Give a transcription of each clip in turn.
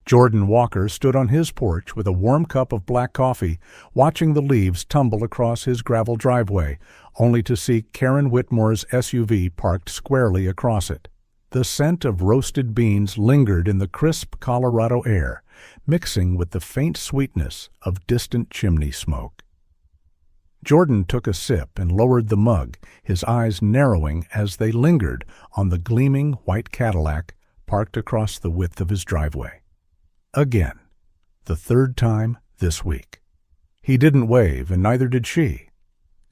Jordan Walker stood on his porch with a warm cup of black coffee, watching the leaves tumble across his gravel driveway, only to see Karen Whitmore's SUV parked squarely across it. The scent of roasted beans lingered in the crisp Colorado air, mixing with the faint sweetness of distant chimney smoke. Jordan took a sip and lowered the mug, his eyes narrowing as they lingered on the gleaming white Cadillac parked across the width of his driveway. Again, the third time this week. He didn't wave, and neither did she.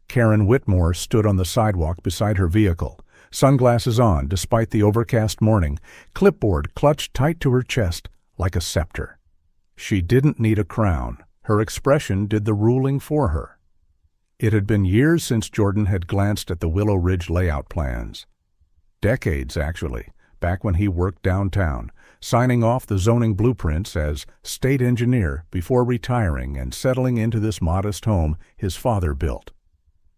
Karen Whitmore stood on the sidewalk beside her vehicle, sunglasses on despite the overcast morning, clipboard clutched tight to her chest like a scepter. She didn't need a crown. Her expression did the ruling for her. It had been years since Jordan had glanced at the Willow Ridge layout plans. Decades, actually, back when he worked downtown, signing off the zoning blueprints as state engineer before retiring and settling into this modest home his father built.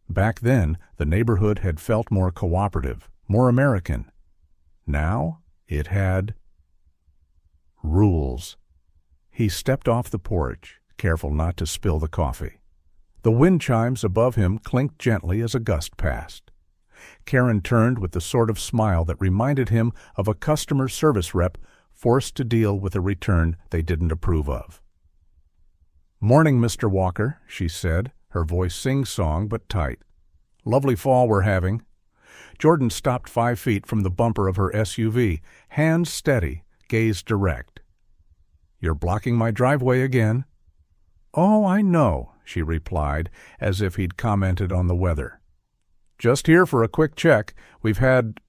Back then, the neighborhood had felt more cooperative, more American. Now, it had rules. He stepped off the porch, careful not to spill the coffee. The wind chimes above him clinked gently as a gust passed. Karen turned with the sort of smile that reminded him of a customer service rep forced to deal with a return they didn't approve of. "Morning, Mr. Walker," she said, her voice sing-song but tight. "Lovely fall we're having." Jordan stopped 5 feet from the bumper of her SUV, hands steady, gaze direct. "You're blocking my driveway again." "Oh, I know," she replied, as if he'd commented on the weather. "Just here for a quick check. We've had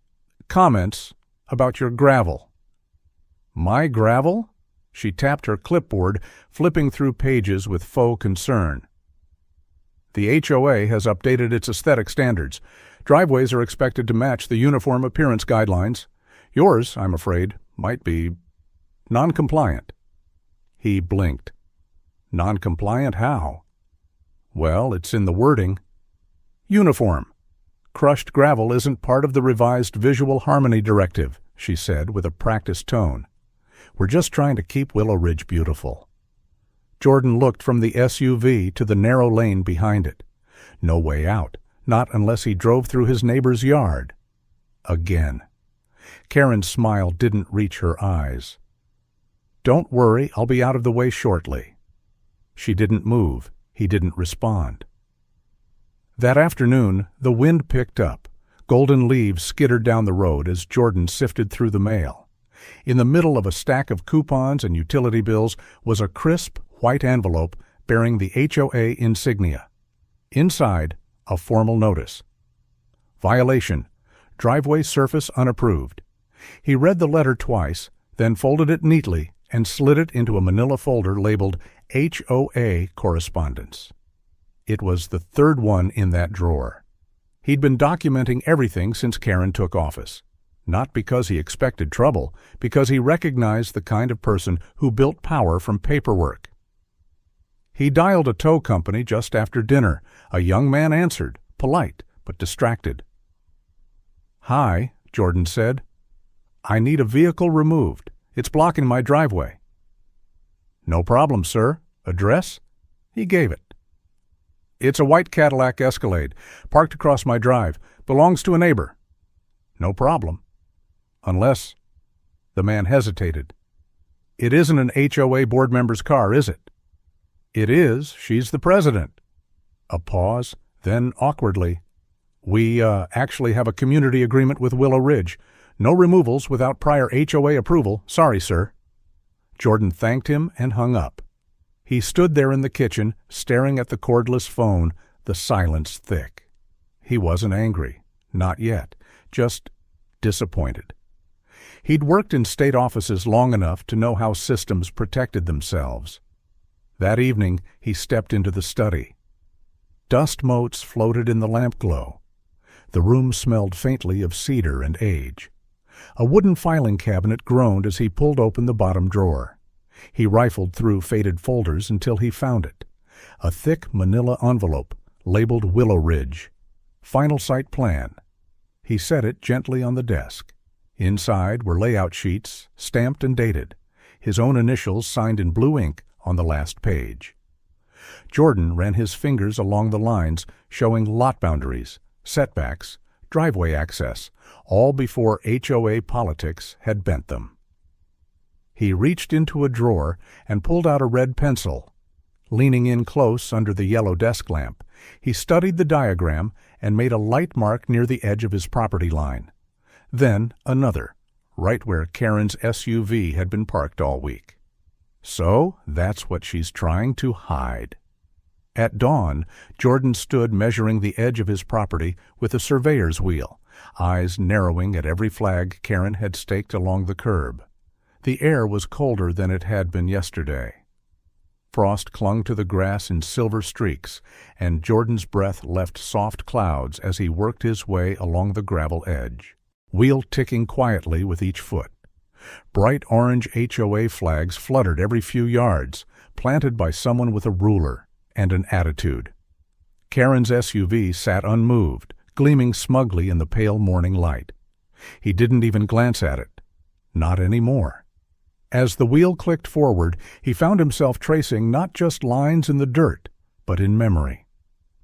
comments about your gravel." "My gravel?" She tapped her clipboard, flipping through pages with faux concern. "The HOA has updated its aesthetic standards. Driveways are expected to match the Uniform Appearance Guidelines. Yours, I'm afraid, might be non-compliant." He blinked. "Non-compliant how?" "Well, it's in the wording." "Uniform. Crushed gravel isn't part of the revised Visual Harmony Directive," she said with a practiced tone. "We're just trying to keep Willow Ridge beautiful." Jordan looked from the SUV to the narrow lane behind it. No way out, not unless he drove through his neighbor's yard. Again. Karen's smile didn't reach her eyes. "Don't worry, I'll be out of the way shortly." She didn't move. He didn't respond. That afternoon, the wind picked up. Golden leaves skittered down the road as Jordan sifted through the mail. In the middle of a stack of coupons and utility bills was a crisp, white envelope bearing the HOA insignia. Inside, a formal notice. "Violation. Driveway surface unapproved." He read the letter twice, then folded it neatly and slid it into a manila folder labeled HOA Correspondence. It was the third one in that drawer. He'd been documenting everything since Karen took office. Not because he expected trouble, because he recognized the kind of person who built power from paperwork. He dialed a tow company just after dinner. A young man answered, polite but distracted. "Hi," Jordan said. "I need a vehicle removed. It's blocking my driveway." "No problem, sir. Address?" He gave it. "It's a white Cadillac Escalade, parked across my drive. Belongs to a neighbor." "No problem. Unless—" The man hesitated. "It isn't an HOA board member's car, is it?" "It is. She's the president." A pause, then awkwardly, "We actually have a community agreement with Willow Ridge. No removals without prior HOA approval. Sorry, sir." Jordan thanked him and hung up. He stood there in the kitchen, staring at the cordless phone, the silence thick. He wasn't angry. Not yet. Just disappointed. He'd worked in state offices long enough to know how systems protected themselves. That evening, he stepped into the study. Dust motes floated in the lamp glow. The room smelled faintly of cedar and age. A wooden filing cabinet groaned as he pulled open the bottom drawer. He rifled through faded folders until he found it. A thick manila envelope, labeled Willow Ridge. Final site plan. He set it gently on the desk. Inside were layout sheets, stamped and dated. his own initials signed in blue ink on the last page. Jordan ran his fingers along the lines showing lot boundaries, setbacks, driveway access, all before HOA politics had bent them. He reached into a drawer and pulled out a red pencil. Leaning in close under the yellow desk lamp, he studied the diagram and made a light mark near the edge of his property line. Then another, right where Karen's SUV had been parked all week. So that's what she's trying to hide. At dawn, Jordan stood measuring the edge of his property with a surveyor's wheel, eyes narrowing at every flag Karen had staked along the curb. The air was colder than it had been yesterday. Frost clung to the grass in silver streaks, and Jordan's breath left soft clouds as he worked his way along the gravel edge, wheel ticking quietly with each foot. Bright orange HOA flags fluttered every few yards, planted by someone with a ruler and an attitude. Karen's SUV sat unmoved, gleaming smugly in the pale morning light. He didn't even glance at it. Not anymore. As the wheel clicked forward, he found himself tracing not just lines in the dirt, but in memory.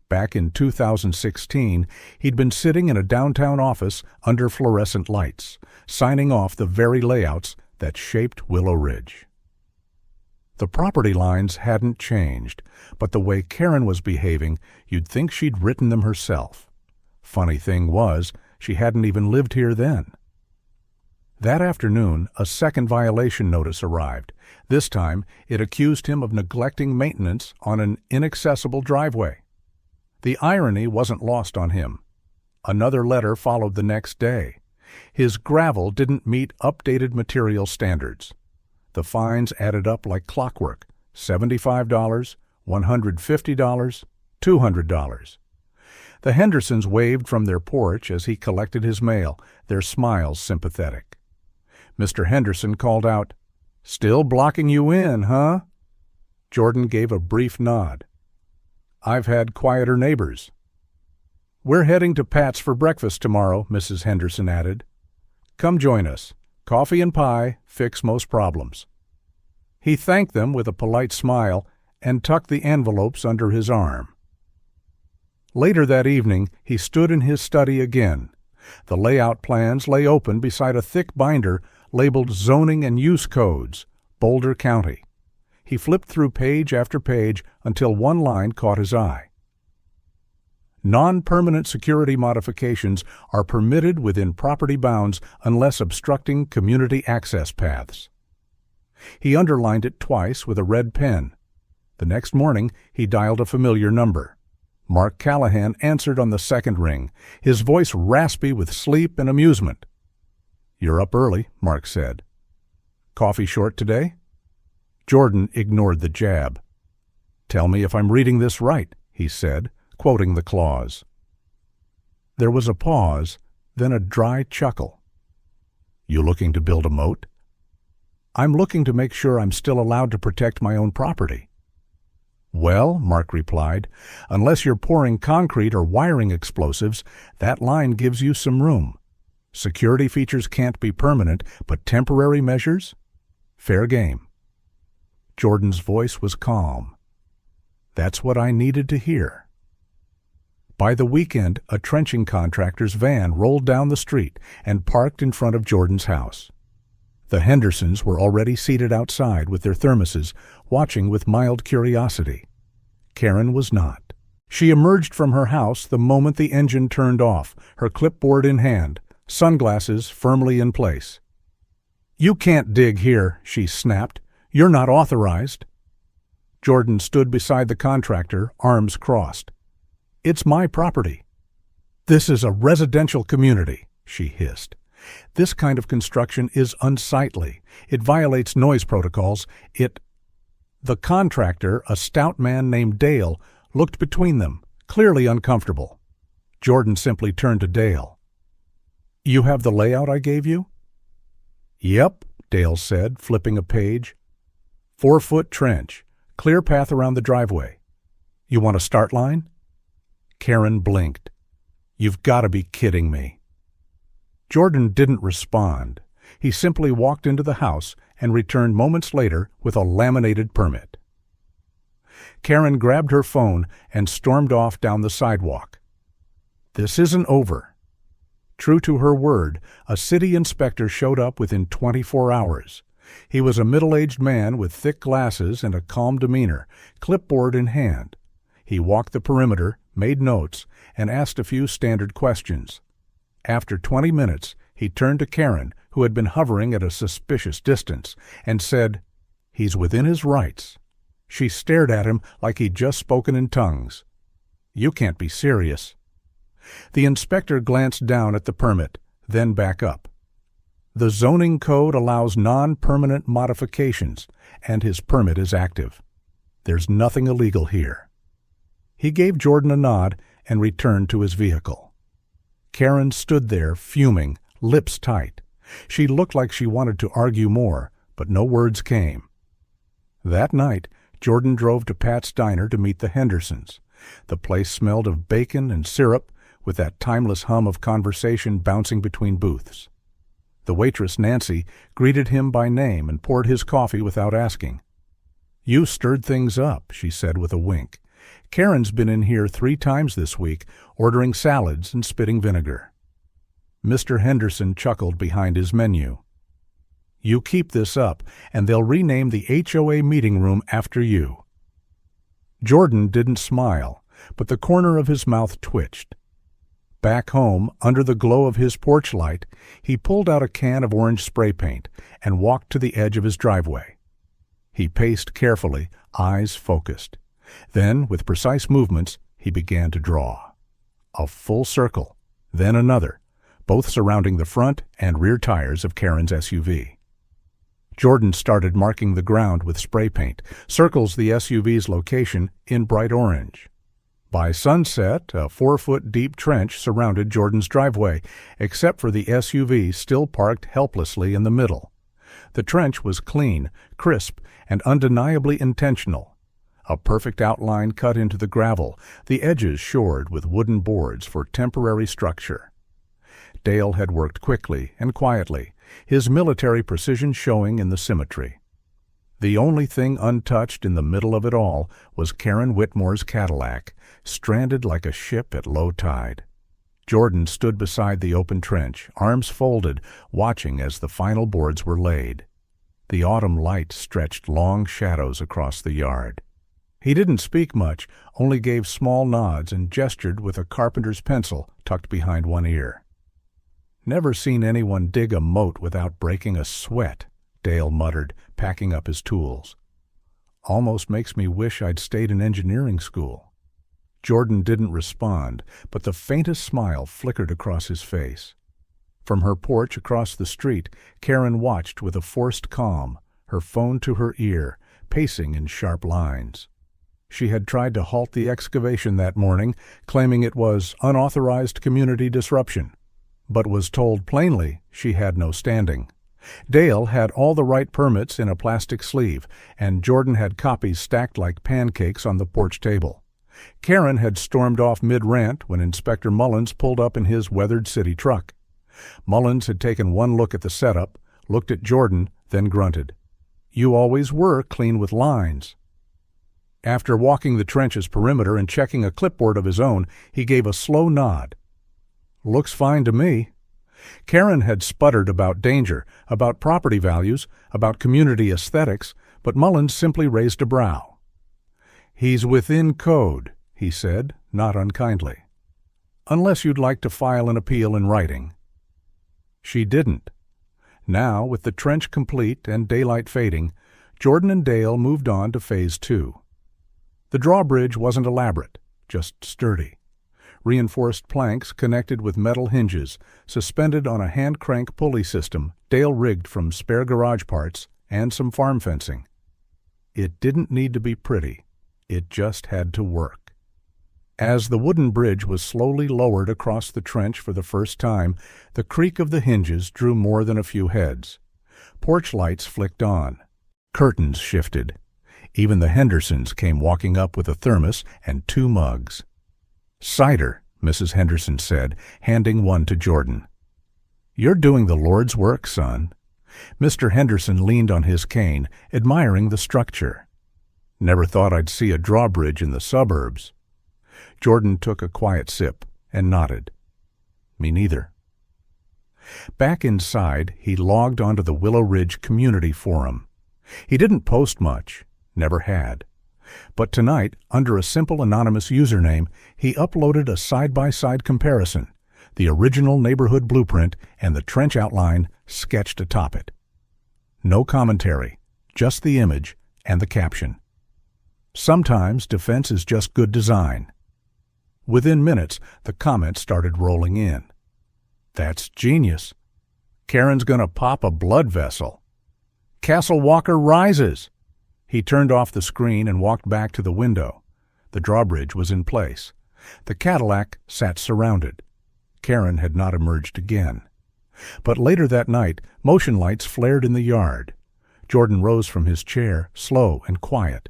Back in 2016, he'd been sitting in a downtown office under fluorescent lights, signing off the very layouts that shaped Willow Ridge. The property lines hadn't changed, but the way Karen was behaving, you'd think she'd written them herself. Funny thing was, she hadn't even lived here then. That afternoon, a second violation notice arrived. This time, it accused him of neglecting maintenance on an inaccessible driveway. The irony wasn't lost on him. Another letter followed the next day. His gravel didn't meet updated material standards. The fines added up like clockwork: $75, $150, $200. The Hendersons waved from their porch as he collected his mail, their smiles sympathetic. Mr. Henderson called out, "Still blocking you in, huh?" Jordan gave a brief nod. "I've had quieter neighbors." "We're heading to Pat's for breakfast tomorrow," Mrs. Henderson added. "Come join us. Coffee and pie fix most problems." He thanked them with a polite smile and tucked the envelopes under his arm. Later that evening, he stood in his study again. The layout plans lay open beside a thick binder labeled Zoning and Use Codes, Boulder County. He flipped through page after page until one line caught his eye. Non-permanent security modifications are permitted within property bounds unless obstructing community access paths. He underlined it twice with a red pen. The next morning, he dialed a familiar number. Mark Callahan answered on the second ring, his voice raspy with sleep and amusement. "You're up early," Mark said. "Coffee short today?" Jordan ignored the jab. "Tell me if I'm reading this right," he said, quoting the clause. There was a pause, then a dry chuckle. "You looking to build a moat?" "I'm looking to make sure I'm still allowed to protect my own property." "Well," Mark replied, "unless you're pouring concrete or wiring explosives, that line gives you some room. Security features can't be permanent, but temporary measures? Fair game." Jordan's voice was calm. "That's what I needed to hear." By the weekend, a trenching contractor's van rolled down the street and parked in front of Jordan's house. The Hendersons were already seated outside with their thermoses, watching with mild curiosity. Karen was not. She emerged from her house the moment the engine turned off, her clipboard in hand, sunglasses firmly in place. "You can't dig here," she snapped. "You're not authorized." Jordan stood beside the contractor, arms crossed. "It's my property." "This is a residential community," she hissed. "This kind of construction is unsightly. It violates noise protocols. The contractor, a stout man named Dale, looked between them, clearly uncomfortable. Jordan simply turned to Dale. "You have the layout I gave you?" "Yep," Dale said, flipping a page. 4-foot trench, clear path around the driveway. "You want a start line?" Karen blinked. "You've got to be kidding me." Jordan didn't respond. He simply walked into the house and returned moments later with a laminated permit. Karen grabbed her phone and stormed off down the sidewalk. This isn't over. True to her word, a city inspector showed up within 24 hours. He was a middle-aged man with thick glasses and a calm demeanor, clipboard in hand. He walked the perimeter, made notes, and asked a few standard questions. After 20 minutes, he turned to Karen, who had been hovering at a suspicious distance, and said, "He's within his rights." She stared at him like he'd just spoken in tongues. "You can't be serious." The inspector glanced down at the permit, then back up. The zoning code allows non-permanent modifications, and his permit is active. There's nothing illegal here. He gave Jordan a nod and returned to his vehicle. Karen stood there, fuming, lips tight. She looked like she wanted to argue more, but no words came. That night, Jordan drove to Pat's Diner to meet the Hendersons. The place smelled of bacon and syrup, with that timeless hum of conversation bouncing between booths. The waitress, Nancy, greeted him by name and poured his coffee without asking. "You stirred things up," she said with a wink. "Karen's been in here 3 times this week, ordering salads and spitting vinegar." Mr. Henderson chuckled behind his menu. "You keep this up, and they'll rename the HOA meeting room after you." Jordan didn't smile, but the corner of his mouth twitched. Back home, under the glow of his porch light, he pulled out a can of orange spray paint and walked to the edge of his driveway. He paced carefully, eyes focused. Then, with precise movements, he began to draw. A full circle, then another, both surrounding the front and rear tires of Karen's SUV. Jordan started marking the ground with spray paint, circles the SUV's location in bright orange. By sunset, a 4-foot-deep trench surrounded Jordan's driveway, except for the SUV still parked helplessly in the middle. The trench was clean, crisp, and undeniably intentional. A perfect outline cut into the gravel, the edges shored with wooden boards for temporary structure. Dale had worked quickly and quietly, his military precision showing in the symmetry. The only thing untouched in the middle of it all was Karen Whitmore's Cadillac, stranded like a ship at low tide. Jordan stood beside the open trench, arms folded, watching as the final boards were laid. The autumn light stretched long shadows across the yard. He didn't speak much, only gave small nods and gestured with a carpenter's pencil tucked behind one ear. "Never seen anyone dig a moat without breaking a sweat," Dale muttered, packing up his tools. "Almost makes me wish I'd stayed in engineering school." Jordan didn't respond, but the faintest smile flickered across his face. From her porch across the street, Karen watched with a forced calm, her phone to her ear, pacing in sharp lines. She had tried to halt the excavation that morning, claiming it was unauthorized community disruption, but was told plainly she had no standing. Dale had all the right permits in a plastic sleeve, and Jordan had copies stacked like pancakes on the porch table. Karen had stormed off mid-rant when Inspector Mullins pulled up in his weathered city truck. Mullins had taken one look at the setup, looked at Jordan, then grunted. "You always were clean with lines." After walking the trench's perimeter and checking a clipboard of his own, he gave a slow nod. "Looks fine to me." Karen had sputtered about danger, about property values, about community aesthetics, but Mullins simply raised a brow. "He's within code," he said, not unkindly. "Unless you'd like to file an appeal in writing." She didn't. Now, with the trench complete and daylight fading, Jordan and Dale moved on to Phase 2. The drawbridge wasn't elaborate, just sturdy. Reinforced planks connected with metal hinges, suspended on a hand-crank pulley system Dale rigged from spare garage parts and some farm fencing. It didn't need to be pretty. It just had to work. As the wooden bridge was slowly lowered across the trench for the first time, the creak of the hinges drew more than a few heads. Porch lights flicked on. Curtains shifted. Even the Hendersons came walking up with a thermos and 2 mugs. "Cider," Mrs. Henderson said, handing one to Jordan. "You're doing the Lord's work, son." Mr. Henderson leaned on his cane, admiring the structure. "Never thought I'd see a drawbridge in the suburbs." Jordan took a quiet sip and nodded. "Me neither." Back inside, he logged onto the Willow Ridge Community Forum. He didn't post much, never had. But tonight, under a simple anonymous username, he uploaded a side-by-side comparison, the original neighborhood blueprint and the trench outline sketched atop it. No commentary, just the image and the caption. "Sometimes defense is just good design." Within minutes, the comments started rolling in. "That's genius." "Karen's gonna pop a blood vessel." "Castle Walker rises." He turned off the screen and walked back to the window. The drawbridge was in place. The Cadillac sat surrounded. Karen had not emerged again. But later that night, motion lights flared in the yard. Jordan rose from his chair, slow and quiet.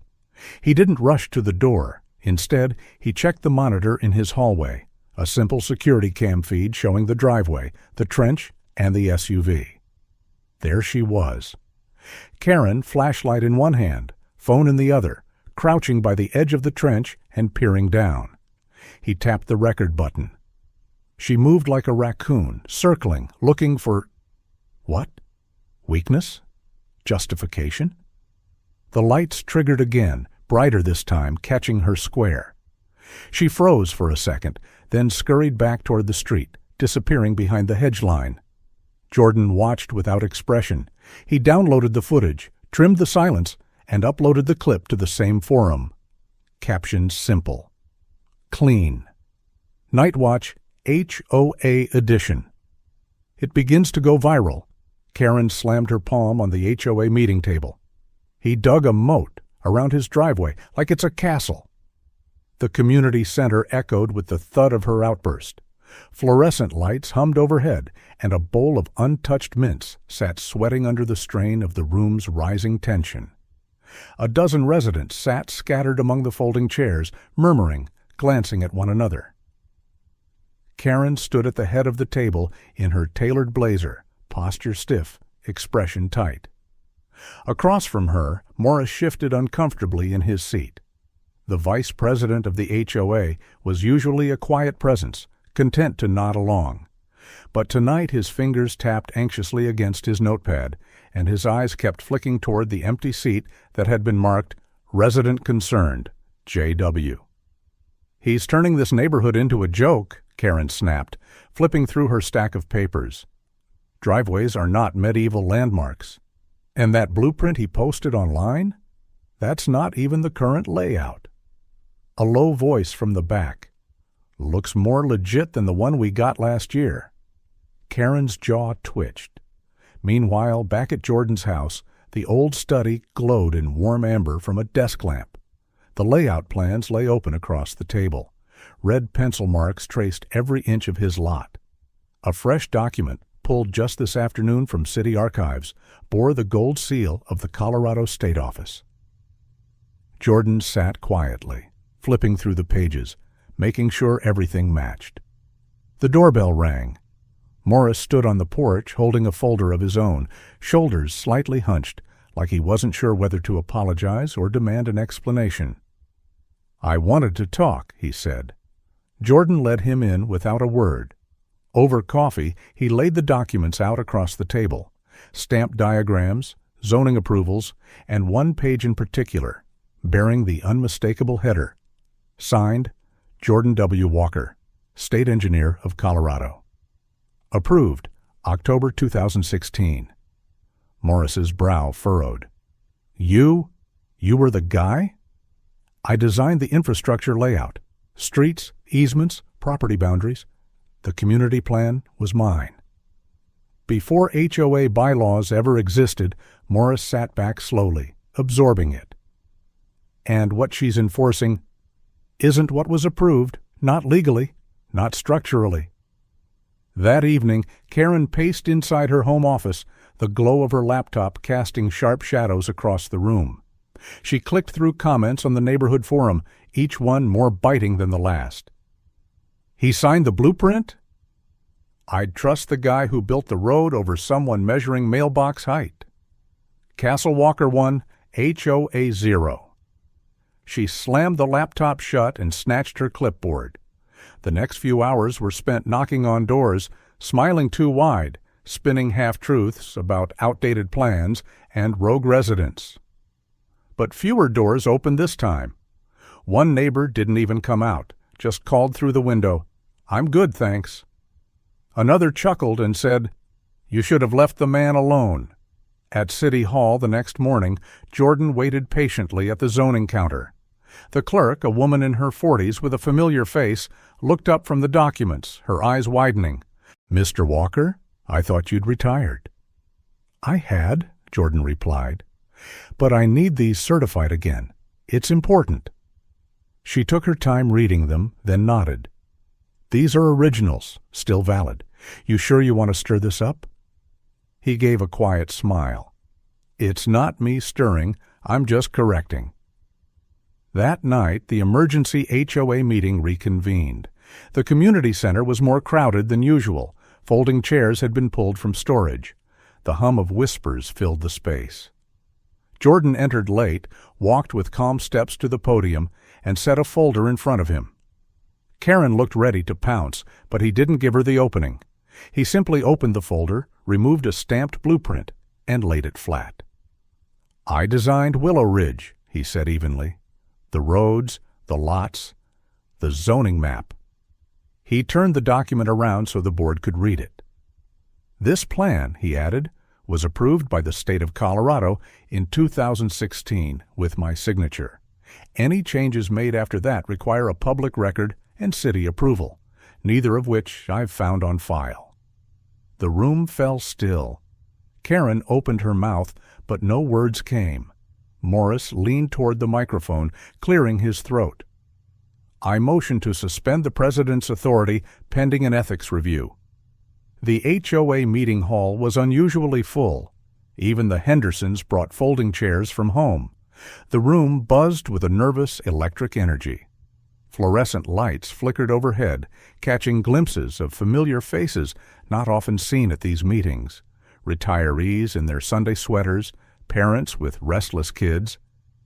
He didn't rush to the door. Instead, he checked the monitor in his hallway, a simple security cam feed showing the driveway, the trench, and the SUV. There she was. Karen, flashlight in one hand, phone in the other, crouching by the edge of the trench and peering down. He tapped the record button. She moved like a raccoon, circling, looking for... what? Weakness? Justification? The lights triggered again, brighter this time, catching her square. She froze for a second, then scurried back toward the street, disappearing behind the hedge line. Jordan watched without expression. He downloaded the footage, trimmed the silence, and uploaded the clip to the same forum. Caption simple. Clean. Night Watch HOA edition. It begins to go viral. Karen slammed her palm on the HOA meeting table. He dug a moat around his driveway like it's a castle. The community center echoed with the thud of her outburst. Fluorescent lights hummed overhead, and a bowl of untouched mints sat sweating under the strain of the room's rising tension. A dozen residents sat scattered among the folding chairs, murmuring, glancing at one another. Karen stood at the head of the table in her tailored blazer, posture stiff, expression tight. Across from her, Morris shifted uncomfortably in his seat. The vice president of the HOA was usually a quiet presence, content to nod along. But tonight his fingers tapped anxiously against his notepad, and his eyes kept flicking toward the empty seat that had been marked Resident Concerned, J.W. "He's turning this neighborhood into a joke," Karen snapped, flipping through her stack of papers. "Driveways are not medieval landmarks. And that blueprint he posted online? That's not even the current layout." A low voice from the back. "Looks more legit than the one we got last year." Karen's jaw twitched. Meanwhile, back at Jordan's house, the old study glowed in warm amber from a desk lamp. The layout plans lay open across the table. Red pencil marks traced every inch of his lot. A fresh document, pulled just this afternoon from city archives, bore the gold seal of the Colorado State Office. Jordan sat quietly, flipping through the pages, making sure everything matched. The doorbell rang. Morris stood on the porch holding a folder of his own, shoulders slightly hunched, like he wasn't sure whether to apologize or demand an explanation. "I wanted to talk," he said. Jordan led him in without a word. Over coffee, he laid the documents out across the table, stamped diagrams, zoning approvals, and one page in particular, bearing the unmistakable header. Signed, Jordan W. Walker, State Engineer of Colorado. Approved, October 2016. Morris's brow furrowed. You were the guy?" "I designed the infrastructure layout. Streets, easements, property boundaries. The community plan was mine." Before HOA bylaws ever existed, Morris sat back slowly, absorbing it. "And what she's enforcing isn't what was approved, not legally, not structurally." That evening, Karen paced inside her home office, the glow of her laptop casting sharp shadows across the room. She clicked through comments on the neighborhood forum, each one more biting than the last. "He signed the blueprint?" I'd trust the guy who built the road over someone measuring mailbox height. Castle Walker 1, HOA 0. She slammed the laptop shut and snatched her clipboard. The next few hours were spent knocking on doors, smiling too wide, spinning half-truths about outdated plans and rogue residents. But fewer doors opened this time. One neighbor didn't even come out, just called through the window, "I'm good, thanks." Another chuckled and said, "You should have left the man alone." At City Hall the next morning, Jordan waited patiently at the zoning counter. The clerk, a woman in her 40s with a familiar face, looked up from the documents, her eyes widening. "Mr. Walker, I thought you'd retired." "I had," Jordan replied, "but I need these certified again. It's important." She took her time reading them, then nodded. "These are originals, still valid. You sure you want to stir this up?" He gave a quiet smile. "It's not me stirring, I'm just correcting." That night, the emergency HOA meeting reconvened. The community center was more crowded than usual. Folding chairs had been pulled from storage. The hum of whispers filled the space. Jordan entered late, walked with calm steps to the podium, and set a folder in front of him. Karen looked ready to pounce, but he didn't give her the opening. He simply opened the folder, removed a stamped blueprint, and laid it flat. "I designed Willow Ridge," he said evenly. "The roads, the lots, the zoning map." He turned the document around so the board could read it. "This plan," he added, "was approved by the state of Colorado in 2016 with my signature. Any changes made after that require a public record and city approval, neither of which I've found on file." The room fell still. Karen opened her mouth, but no words came. Morris leaned toward the microphone, clearing his throat. "I motion to suspend the president's authority pending an ethics review." The HOA meeting hall was unusually full. Even the Hendersons brought folding chairs from home. The room buzzed with a nervous electric energy. Fluorescent lights flickered overhead, catching glimpses of familiar faces not often seen at these meetings. Retirees in their Sunday sweaters, parents with restless kids,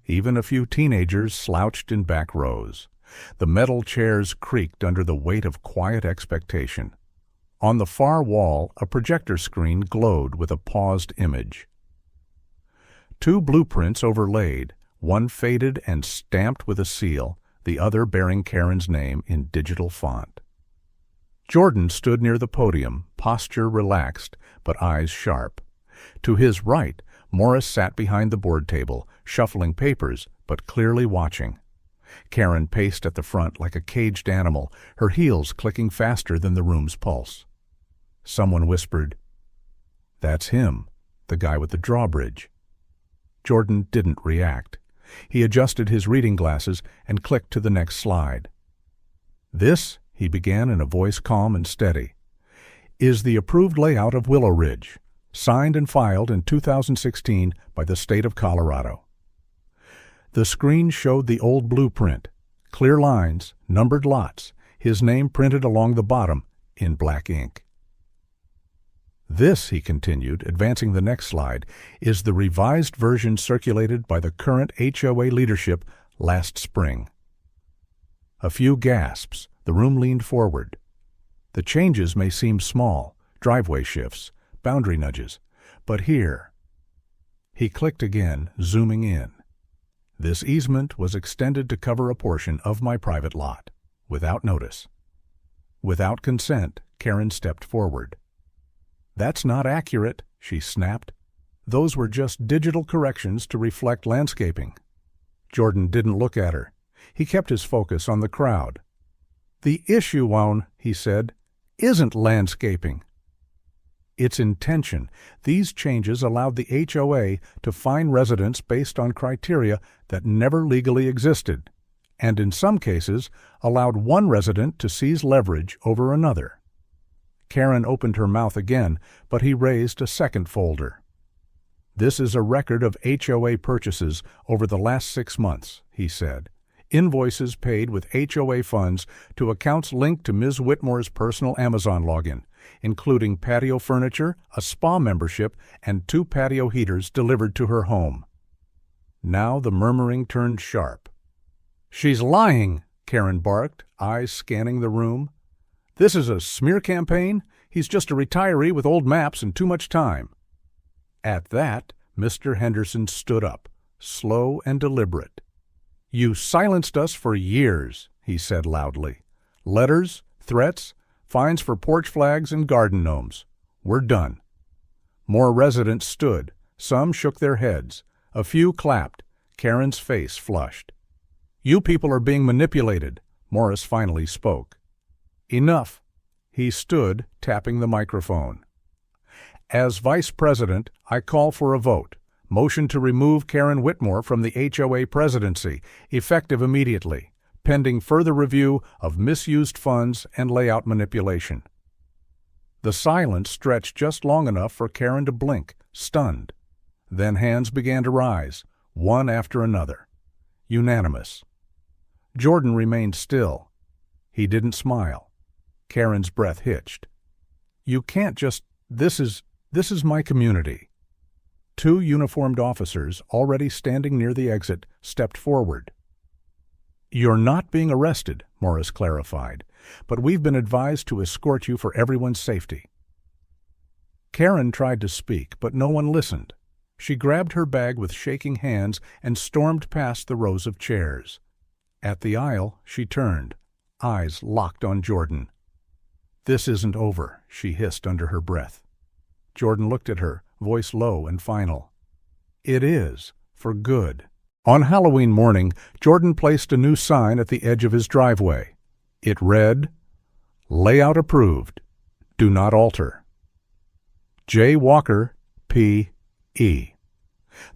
even a few teenagers slouched in back rows. The metal chairs creaked under the weight of quiet expectation. On the far wall, a projector screen glowed with a paused image. Two blueprints overlaid, one faded and stamped with a seal, the other bearing Karen's name in digital font. Jordan stood near the podium, posture relaxed, but eyes sharp. To his right, Morris sat behind the board table, shuffling papers, but clearly watching. Karen paced at the front like a caged animal, her heels clicking faster than the room's pulse. Someone whispered, "That's him, the guy with the drawbridge." Jordan didn't react. He adjusted his reading glasses and clicked to the next slide. "This," he began in a voice calm and steady, "is the approved layout of Willow Ridge, signed and filed in 2016 by the state of Colorado." The screen showed the old blueprint, clear lines, numbered lots, his name printed along the bottom in black ink. "This," he continued, advancing the next slide, "is the revised version circulated by the current HOA leadership last spring." A few gasps. The room leaned forward. The changes may seem small, driveway shifts, boundary nudges, but here. He clicked again, zooming in. "This easement was extended to cover a portion of my private lot, without notice." Without consent, Karen stepped forward. "That's not accurate," she snapped. "Those were just digital corrections to reflect landscaping." Jordan didn't look at her. He kept his focus on the crowd. "The issue, Owen," he said, "isn't landscaping. It's intention. These changes allowed the HOA to fine residents based on criteria that never legally existed, and in some cases allowed one resident to seize leverage over another." Karen opened her mouth again, but he raised a second folder. "This is a record of HOA purchases over the last 6 months," he said. "Invoices paid with HOA funds to accounts linked to Ms. Whitmore's personal Amazon login. including patio furniture, a spa membership, and 2 patio heaters delivered to her home. Now the murmuring turned sharp. "She's lying," Karen barked, eyes scanning the room. "This is a smear campaign? He's just a retiree with old maps and too much time." At that, Mr. Henderson stood up, slow and deliberate. "You silenced us for years," he said loudly. "Letters, threats, fines for porch flags and garden gnomes. We're done." More residents stood. Some shook their heads. A few clapped. Karen's face flushed. "You people are being manipulated," Morris finally spoke. "Enough." He stood, tapping the microphone. "As Vice President, I call for a vote. Motion to remove Karen Whitmore from the HOA presidency, effective immediately, pending further review of misused funds and layout manipulation." The silence stretched just long enough for Karen to blink, stunned. Then hands began to rise, one after another. Unanimous. Jordan remained still. He didn't smile. Karen's breath hitched. "You can't just... This is my community." 2 uniformed officers, already standing near the exit, stepped forward. "You're not being arrested," Morris clarified, "but we've been advised to escort you for everyone's safety." Karen tried to speak, but no one listened. She grabbed her bag with shaking hands and stormed past the rows of chairs. At the aisle, she turned, eyes locked on Jordan. "This isn't over," she hissed under her breath. Jordan looked at her, voice low and final. "It is, for good." On Halloween morning, Jordan placed a new sign at the edge of his driveway. It read, "Layout approved. Do not alter. J. Walker, P.E."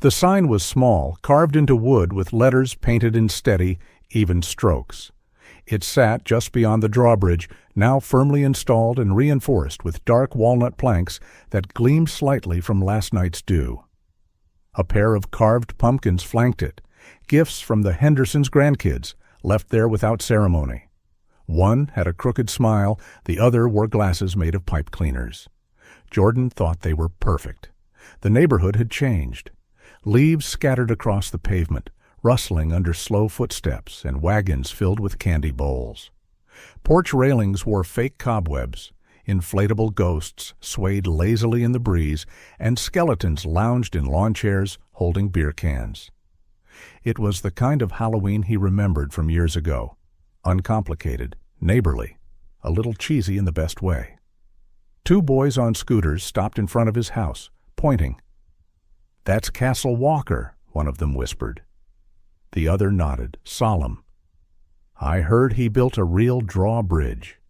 The sign was small, carved into wood with letters painted in steady, even strokes. It sat just beyond the drawbridge, now firmly installed and reinforced with dark walnut planks that gleamed slightly from last night's dew. A pair of carved pumpkins flanked it, gifts from the Hendersons' grandkids, left there without ceremony. One had a crooked smile, the other wore glasses made of pipe cleaners. Jordan thought they were perfect. The neighborhood had changed. Leaves scattered across the pavement, rustling under slow footsteps, and wagons filled with candy bowls. Porch railings wore fake cobwebs. Inflatable ghosts swayed lazily in the breeze, and skeletons lounged in lawn chairs holding beer cans. It was the kind of Halloween he remembered from years ago. Uncomplicated, neighborly, a little cheesy in the best way. 2 boys on scooters stopped in front of his house, pointing. "That's Castle Walker," one of them whispered. The other nodded, solemn. "I heard he built a real drawbridge."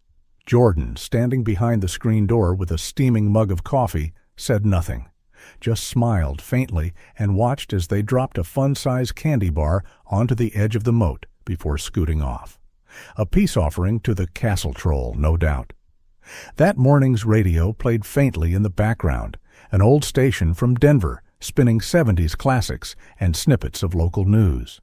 Jordan, standing behind the screen door with a steaming mug of coffee, said nothing, just smiled faintly and watched as they dropped a fun-sized candy bar onto the edge of the moat before scooting off. A peace offering to the castle troll, no doubt. That morning's radio played faintly in the background, an old station from Denver, spinning 70s classics and snippets of local news.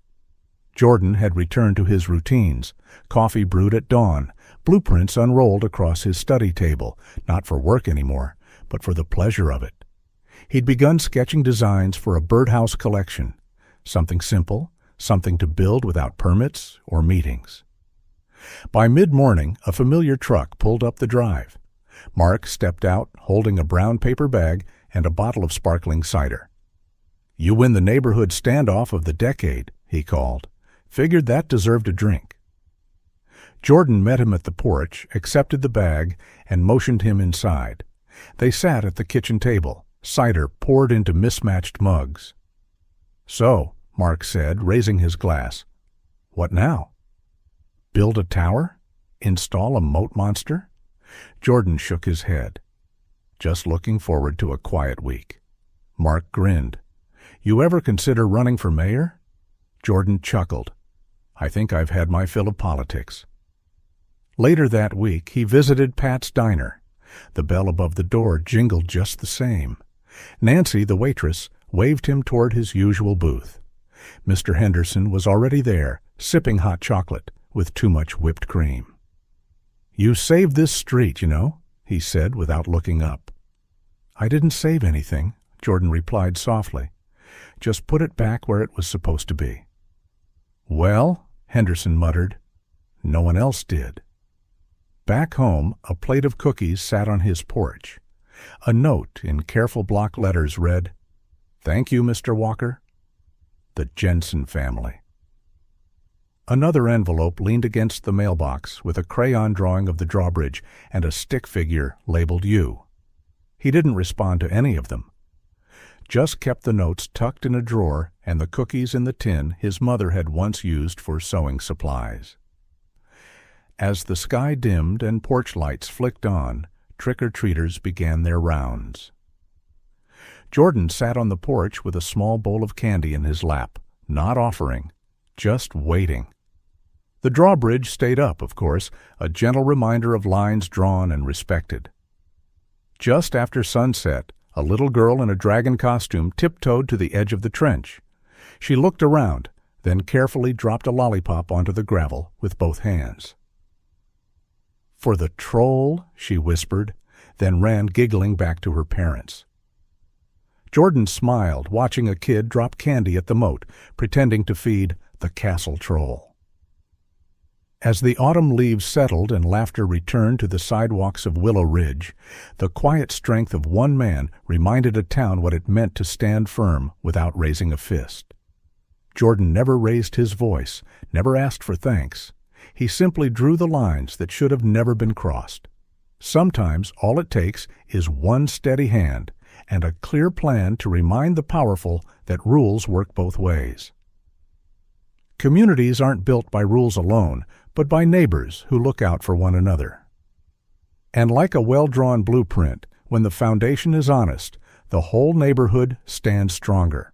Jordan had returned to his routines, coffee brewed at dawn, blueprints unrolled across his study table, not for work anymore, but for the pleasure of it. He'd begun sketching designs for a birdhouse collection, something simple, something to build without permits or meetings. By mid-morning, a familiar truck pulled up the drive. Mark stepped out, holding a brown paper bag and a bottle of sparkling cider. "You win the neighborhood standoff of the decade," he called. "Figured that deserved a drink." Jordan met him at the porch, accepted the bag, and motioned him inside. They sat at the kitchen table, cider poured into mismatched mugs. "So," Mark said, raising his glass, "what now? Build a tower? Install a moat monster?" Jordan shook his head. "Just looking forward to a quiet week." Mark grinned. "You ever consider running for mayor?" Jordan chuckled. "I think I've had my fill of politics." Later that week, he visited Pat's Diner. The bell above the door jingled just the same. Nancy, the waitress, waved him toward his usual booth. Mr. Henderson was already there, sipping hot chocolate with too much whipped cream. "You saved this street, you know," he said without looking up. "I didn't save anything," Jordan replied softly. "Just put it back where it was supposed to be." "Well," Henderson muttered, "no one else did." Back home, a plate of cookies sat on his porch. A note in careful block letters read, "Thank you, Mr. Walker. The Jensen family." Another envelope leaned against the mailbox with a crayon drawing of the drawbridge and a stick figure labeled "You." He didn't respond to any of them. Just kept the notes tucked in a drawer and the cookies in the tin his mother had once used for sewing supplies. As the sky dimmed and porch lights flicked on, trick-or-treaters began their rounds. Jordan sat on the porch with a small bowl of candy in his lap, not offering, just waiting. The drawbridge stayed up, of course, a gentle reminder of lines drawn and respected. Just after sunset, a little girl in a dragon costume tiptoed to the edge of the trench. She looked around, then carefully dropped a lollipop onto the gravel with both hands. "For the troll," she whispered, then ran giggling back to her parents. Jordan smiled, watching a kid drop candy at the moat, pretending to feed the castle troll. As the autumn leaves settled and laughter returned to the sidewalks of Willow Ridge, the quiet strength of one man reminded a town what it meant to stand firm without raising a fist. Jordan never raised his voice, never asked for thanks. He simply drew the lines that should have never been crossed. Sometimes all it takes is one steady hand and a clear plan to remind the powerful that rules work both ways. Communities aren't built by rules alone, but by neighbors who look out for one another. And like a well-drawn blueprint, when the foundation is honest, the whole neighborhood stands stronger.